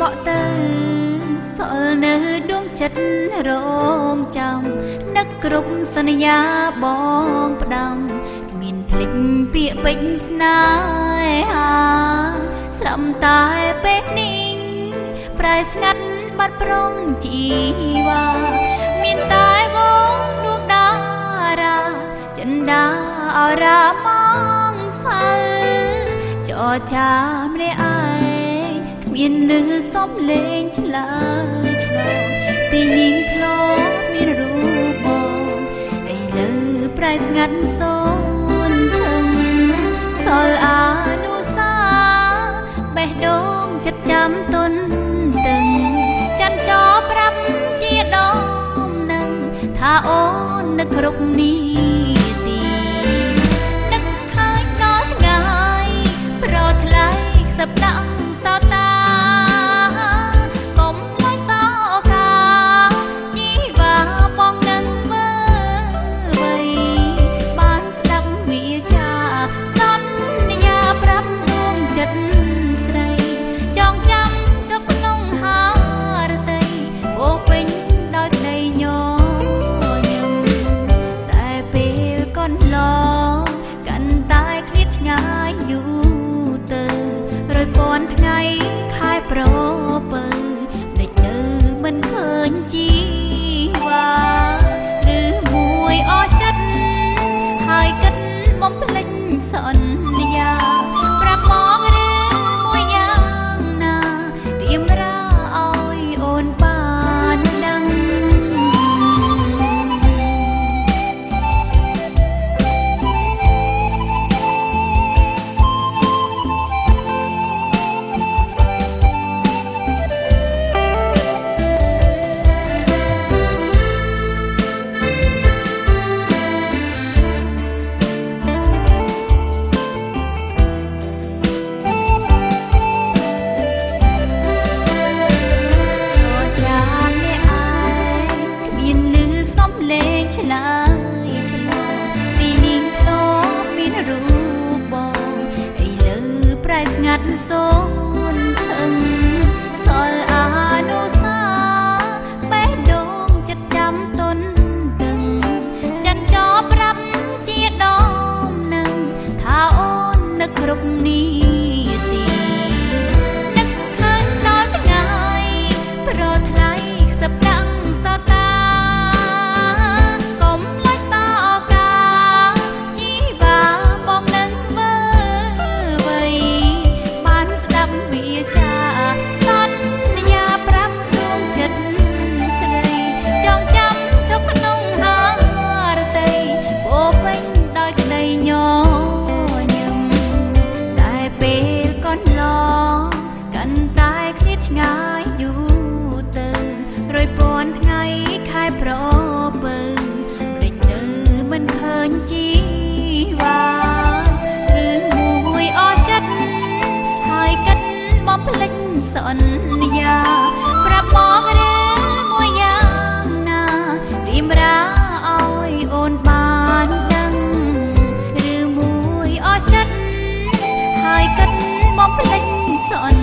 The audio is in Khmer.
បកទៅសល់នៅដួងចិត្តរងចាំនឹកគ្រប់សន្យាបងផ្ដាំគ្មានភ្លេចពាក្យពេចន៍ស្នេហាស្រំតែពេលនេះប្រែស្ងាត់បាត់ប្រងជីវ៉ាមានតែវងដួងតារាចិន្តាអរាមងសើចរចាម្នាក់ឯងមានលឺសំលេងឆ្លើយឆ្លងទីញៀងធ្លាប់មានរូបបងឥឡូវប្រែស្ងាត់សូនឈឹងសល់អនុសាបេះដូងចិត្តចាំទុនទឹងចាន់ចោប្រាប់ជាដមនឹងថាអូននឹកគ្រប់នីតិនឹកឃើញក៏ថ្ងៃប្រថ្លៃខ្សឹបដាក់សោតាថ្ងៃខែប្រពើដេចនៅមិនឃើញជីវ៉ាឬមួយអស់ចិត្តហើយគិតបំភ្លេចសន្យាប្រាប់មកឬមួយយ៉ាងណារៀបរាឲ្យអូនបានដឹងឆ្លើយឆ្លងទីនេះធ្លាប់មានរូបបងឥឡូវប្រែស្ងាត់សូនឈឹងសល់អនុសាបេះដូងចិត្តចាំទុនទឹងចាន់ចោប្រាប់ជាដមនឹងថាអូននឹកគ្រប់នីតិនឹកឃើញដល់ថ្ងៃប្រថ្លៃខ្សឹបដាក់សោតាថ្ងៃយូរទៅរយពាន់ថ្ងៃខែប្រពើដេចនៅមិនឃើញជីវ៉ាឬមួយអស់ចិត្តហើយគិតបំភ្លេចសន្យាប្រាប់មកឬមួយយ៉ាងណារៀបរាឲ្យអូនបានដឹងឬមួយអស់ចិត្តហើយគិតបំភ្លេចសន្យា